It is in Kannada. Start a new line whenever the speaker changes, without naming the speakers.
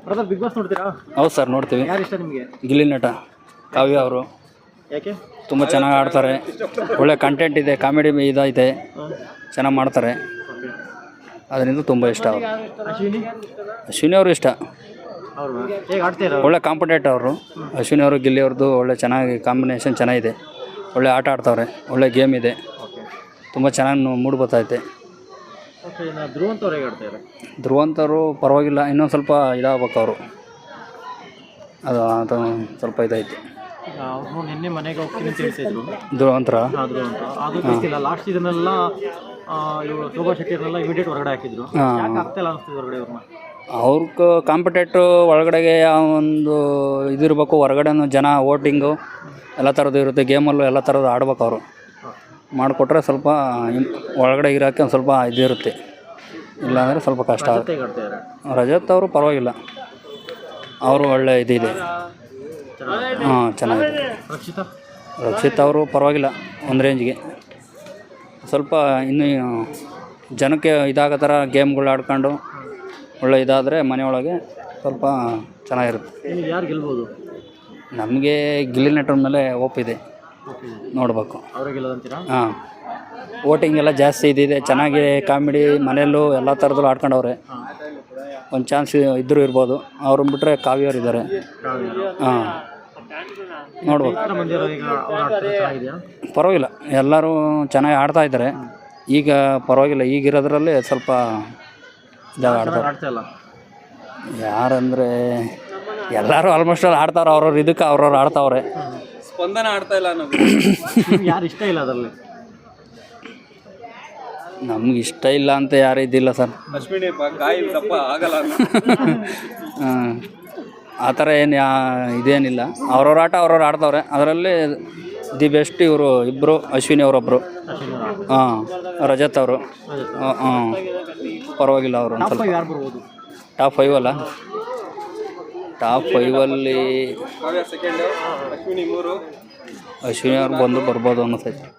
ಬ್ರದರ್ ಬಿಗ್ ಬಾಸ್ ನೋಡ್ತೀರಾ?
ಹೌದು ಸರ್, ನೋಡ್ತೀವಿ.
ಯಾರು ಇಷ್ಟ ನಿಮಗೆ?
ಗಿಲ್ಲಿ ನಟ ಕಾವ್ಯ ಅವರು
ಯಾಕೆ?
ತುಂಬ ಚೆನ್ನಾಗಿ ಆಡ್ತಾರೆ. ಒಳ್ಳೆ ಕಂಟೆಂಟ್ ಇದೆ, ಕಾಮಿಡಿ ಇದೈತೆ, ಚೆನ್ನಾಗಿ ಮಾಡ್ತಾರೆ. ಅದರಿಂದ ತುಂಬ ಇಷ್ಟ ಅವರು.
ಅಶ್ವಿನಿ
ಅಶ್ವಿನಿ ಅವರು ಇಷ್ಟ.
ಅವ್ರು ಹೇಗೆ ಆಡ್ತೀರಾ?
ಒಳ್ಳೆ ಕಾಂಪಿಟೇಟ್ ಅವರು. ಅಶ್ವಿನಿ ಅವರು ಗಿಲ್ಲಿ ಅವ್ರದ್ದು ಒಳ್ಳೆ ಚೆನ್ನಾಗಿ ಕಾಂಬಿನೇಷನ್ ಚೆನ್ನಾಗಿದೆ. ಒಳ್ಳೆ ಆಟ ಆಡ್ತಾವ್ರೆ, ಒಳ್ಳೆ ಗೇಮ್ ಇದೆ, ತುಂಬ ಚೆನ್ನಾಗಿ ಮೂಡ್ ಬರ್ತೈತೆ.
ಓಕೆ, ಧ್ರುವಂತವ್ರು ಹೇಗೆ ಆಡ್ತಾರೆ?
ಧ್ರುವಂತವರು ಪರವಾಗಿಲ್ಲ, ಇನ್ನೊಂದು ಸ್ವಲ್ಪ ಇದಾಗಬೇಕು ಅವರು. ಅದು ಸ್ವಲ್ಪ ಇದೈತೆ.
ಅವ್ರು ನಿನ್ನೆ ಮನೆಗೆ ಹೋಗ್ತೀನಿ ಅಂತ ಹೇಳ್ತಿದ್ರು
ಧ್ರುವಂತರ.
ಧ್ರುವಂತ ಅದು ಗೊತ್ತಿಲ್ಲ. ಲಾಸ್ಟ್ ಸೀಸನ್ ಎಲ್ಲ ಇವರು ಶೋಭಾ ಶೆಟ್ಟಿಯವ್ರನ್ನೆಲ್ಲ ಇಮಿಡಿಯೇಟ್ ಹೊರಗಡೆ ಹಾಕಿದ್ರು. ಯಾಕೆ ಆಗ್ತಾಯಿಲ್ಲ ಅನಿಸ್ತಿದೆ ಹೊರಗಡೆ ಅವ್ರನ್ನ?
ಅವ್ರಿಗೆ ಕಾಂಪಿಟೇಟು ಒಳಗಡೆಗೆ ಒಂದು ಇದಿರಬೇಕು, ಹೊರಗಡೆನೂ ಜನ ವೋಟಿಂಗು ಎಲ್ಲ ಥರದ್ದು ಇರುತ್ತೆ. ಗೇಮಲ್ಲೂ ಎಲ್ಲ ಥರದ್ದು ಆಡ್ಬೇಕು ಅವರು. ಮಾಡಿಕೊಟ್ರೆ ಸ್ವಲ್ಪ ಒಳಗಡೆ ಇರೋಕ್ಕೆ ಒಂದು ಸ್ವಲ್ಪ ಇದಿರುತ್ತೆ, ಇಲ್ಲಾಂದರೆ ಸ್ವಲ್ಪ ಕಷ್ಟ ಆಗುತ್ತೆ. ರಜತ್ ಅವರು ಪರವಾಗಿಲ್ಲ, ಅವರು ಒಳ್ಳೆ ಇದಿದೆ. ಚೆನ್ನಾಗಿದೆ. ರಕ್ಷಿತ್ ಅವರು ಪರವಾಗಿಲ್ಲ, ಒಂದು ರೇಂಜ್ಗೆ. ಸ್ವಲ್ಪ ಇನ್ನೂ ಜನಕ್ಕೆ ಇದಾಗೋ ಥರ ಗೇಮ್ಗಳು ಆಡ್ಕೊಂಡು ಒಳ್ಳೆ ಇದಾದರೆ ಮನೆಯೊಳಗೆ ಸ್ವಲ್ಪ ಚೆನ್ನಾಗಿರುತ್ತೆ.
ಯಾರು ಗೆಲ್ಬೋದು?
ನಮಗೆ ಗಿಲ್ಲಿ ನಟರ ಮೇಲೆ ಒಪ್ಪಿದೆ, ನೋಡಬೇಕು. ಹಾಂ, ವೋಟಿಂಗ್ ಎಲ್ಲ ಜಾಸ್ತಿ ಇದಿದೆ, ಚೆನ್ನಾಗಿ ಕಾಮಿಡಿ ಮನೆಯಲ್ಲೂ ಎಲ್ಲ ಥರದಲ್ಲೂ ಆಡ್ಕೊಂಡವ್ರೆ. ಒಂದು ಚಾನ್ಸ್ ಇದ್ದರೂ ಇರ್ಬೋದು. ಅವ್ರನ್ನ ಬಿಟ್ಟರೆ ಕಾವ್ಯವ್ರು ಇದ್ದಾರೆ. ಹಾಂ, ನೋಡ್ಬೇಕು. ಪರವಾಗಿಲ್ಲ, ಎಲ್ಲರೂ ಚೆನ್ನಾಗಿ ಆಡ್ತಾಯಿದ್ದಾರೆ. ಈಗ ಪರವಾಗಿಲ್ಲ, ಈಗಿರೋದ್ರಲ್ಲಿ ಸ್ವಲ್ಪ ಇದಾಗ ಆಡ್ತಾರೆ. ಯಾರಂದರೆ ಎಲ್ಲರೂ ಆಲ್ಮೋಸ್ಟ್ ಅಲ್ಲಿ ಆಡ್ತಾವ್ರೆ, ಅವ್ರವ್ರು ಇದಕ್ಕೆ ಅವ್ರವ್ರು ಆಡ್ತಾವ್ರೆ.
ಸ್ಪಂದನ ಆಡ್ತಾ ಇಲ್ಲ. ಯಾರು ಇಷ್ಟ ಇಲ್ಲ ಅದರಲ್ಲಿ?
ನಮ್ಗೆ ಇಷ್ಟ ಇಲ್ಲ ಅಂತ ಯಾರು ಇದ್ದಿಲ್ಲ ಸರ್. ಹಾಂ, ಆ ಥರ ಏನು ಇದೇನಿಲ್ಲ. ಅವ್ರವ್ರ ಆಟ ಅವ್ರವ್ರು ಆಡ್ತಾವ್ರೆ. ಅದರಲ್ಲಿ ದಿ ಬೆಸ್ಟ್ ಇವರು ಇಬ್ಬರು, ಅಶ್ವಿನಿ ಅವರೊಬ್ಬರು. ಹಾಂ, ರಜತ್ ಅವರು. ಹಾಂ, ಪರವಾಗಿಲ್ಲ ಅವರು. ಒಂದು ಸ್ವಲ್ಪ ಟಾಪ್ 5 ಅಲ್ಲ, ಟಾಪ್ 5ಅಲ್ಲಿ ಅಶ್ವಿನಿ ಅವ್ರು ಬರ್ಬೋದು ಅನ್ನಿಸ್ತೈತೆ.